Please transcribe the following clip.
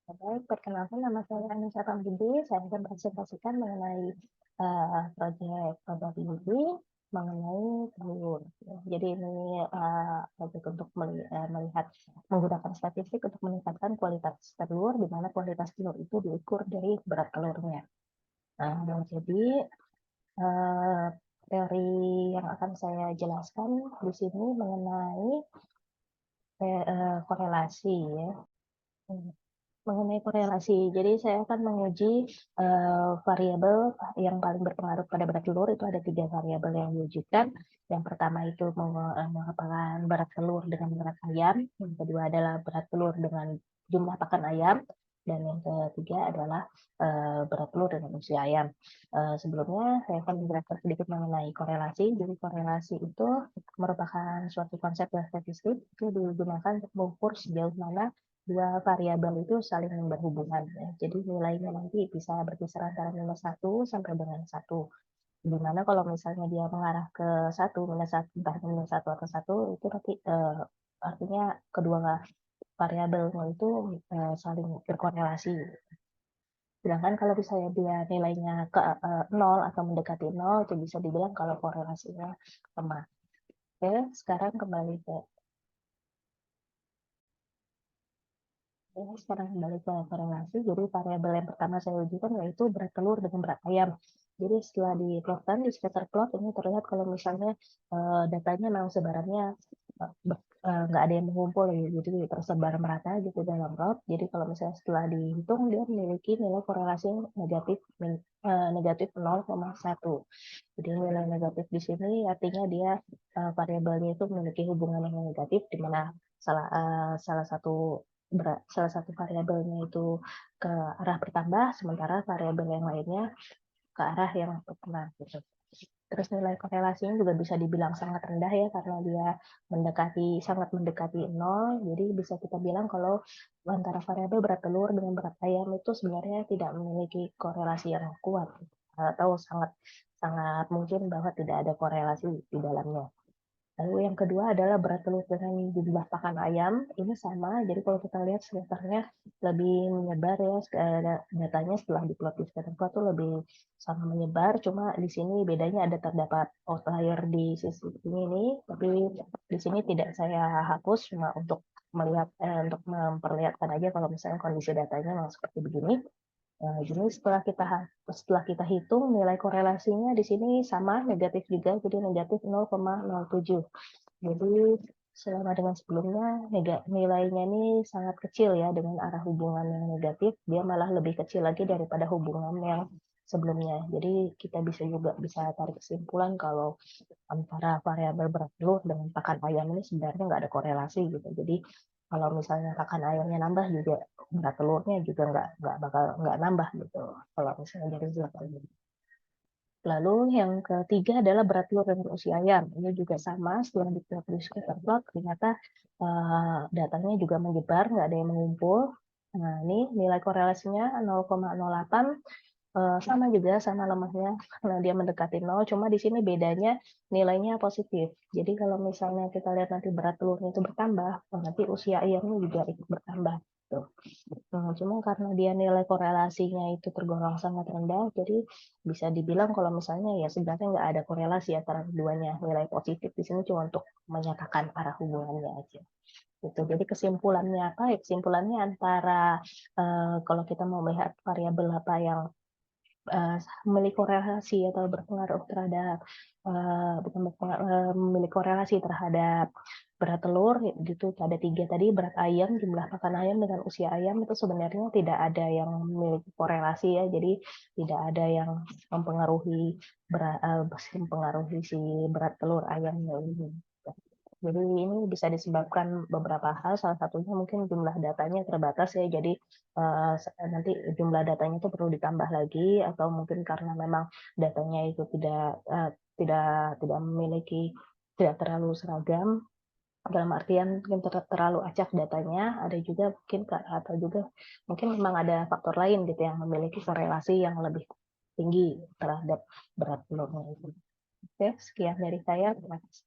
Baik, perkenalkan nama saya Anissa Pambudi. Saya akan presentasikan mengenai proyek probability mengenai telur. Jadi ini proyek untuk melihat menggunakan statistik untuk meningkatkan kualitas telur, di mana kualitas telur itu diukur dari berat telurnya. Jadi uh, teori yang akan saya jelaskan di sini mengenai korelasi ya. Mengenai korelasi, jadi saya akan menguji variabel yang paling berpengaruh pada berat telur. Itu ada 3 variabel yang diujikan. Yang pertama itu merupakan berat telur dengan berat ayam, yang kedua adalah berat telur dengan jumlah pakan ayam, dan yang ketiga adalah berat telur dengan usia ayam. Sebelumnya saya akan menjelaskan sedikit mengenai korelasi. Jadi korelasi itu merupakan suatu konsep statistik itu digunakan untuk mengukur sejauh mana dua variabel itu saling berhubungan. Ya. Jadi nilainya nanti bisa berkisar antara -1 sampai dengan 1. Dimana kalau misalnya dia mengarah ke 1, -1, entah -1 atau 1, itu nanti artinya kedua variabelnya itu saling berkorelasi. Sedangkan kalau misalnya dia nilainya ke 0 atau mendekati 0, itu bisa dibilang kalau korelasinya lemah. Oke, sekarang kembali ke sekarang kembali ke korelasi. Jadi variabel yang pertama saya ujikan yaitu berat telur dengan berat ayam. Jadi setelah diplotkan di scatter plot ini terlihat kalau misalnya datanya memang sebarannya nggak ada yang mengumpul ya, jadi tersebar merata gitu dalam plot. Jadi kalau misalnya setelah dihitung dia memiliki nilai korelasi negatif 0,1. Jadi nilai negatif di sini artinya dia variabelnya itu memiliki hubungan yang negatif, di mana salah satu variabelnya itu ke arah bertambah, sementara variabel yang lainnya ke arah yang berkurang gitu. Terus nilai korelasinya juga bisa dibilang sangat rendah ya, karena dia sangat mendekati 0. Jadi bisa kita bilang kalau antara variabel berat telur dengan berat ayam itu sebenarnya tidak memiliki korelasi yang kuat, atau sangat sangat mungkin bahwa tidak ada korelasi di dalamnya. Lalu yang kedua adalah berat telur dengan jumlah pakan ayam. Ini sama, jadi kalau kita lihat scatter-nya lebih menyebar ya, datanya setelah diplot di scatter plot itu lebih sama menyebar. Cuma di sini bedanya ada terdapat outlier di sisi ini nih, tapi di sini tidak saya hapus, cuma untuk untuk memperlihatkan aja kalau misalnya kondisi datanya memang seperti begini. Jadi setelah kita hitung nilai korelasinya di sini sama negatif juga, jadi negatif 0,07. Jadi selama dengan sebelumnya nilainya ini sangat kecil ya, dengan arah hubungan yang negatif. Dia malah lebih kecil lagi daripada hubungan yang sebelumnya. Jadi kita bisa tarik kesimpulan kalau antara variabel berat telur dengan pakan ayam ini sebenarnya nggak ada korelasi gitu. Jadi kalau misalnya pakan ayamnya nambah juga berat telurnya juga nggak nambah gitu. Kalau misalnya dari zat ini. Lalu yang ketiga adalah berat telur dan usia ayam. Ini juga sama, setelah di scatter plot ternyata datanya juga menyebar, nggak ada yang mengumpul. Nah, ini nilai korelasinya 0,08, sama juga, sama lemahnya karena dia mendekati 0, cuma di sini bedanya nilainya positif. Jadi kalau misalnya kita lihat nanti berat telurnya itu bertambah, nanti usia ayamnya juga ikut bertambah. Tuh. Cuma karena dia nilai korelasinya itu tergolong sangat rendah, jadi bisa dibilang kalau misalnya ya sebenarnya nggak ada korelasi antara keduanya. Nilai positif di sini cuma untuk menyatakan arah hubungannya aja. Gitu. Jadi kesimpulannya apa? Ya, kesimpulannya antara kalau kita mau melihat variabel apa yang memiliki korelasi atau berpengaruh terhadap bukan memiliki korelasi terhadap berat telur, gitu ada 3 tadi, berat ayam, jumlah pakan ayam dengan usia ayam, itu sebenarnya tidak ada yang memiliki korelasi ya, jadi tidak ada yang mempengaruhi si berat telur ayamnya ini. Jadi ini bisa disebabkan beberapa hal, salah satunya mungkin jumlah datanya terbatas ya, jadi nanti jumlah datanya itu perlu ditambah lagi, atau mungkin karena memang datanya itu tidak tidak memiliki tidak terlalu seragam, dalam artian mungkin terlalu acak datanya, ada juga mungkin, atau juga mungkin memang ada faktor lain gitu yang memiliki korelasi yang lebih tinggi terhadap berat telurnya itu. Oke, sekian dari saya. Terima kasih.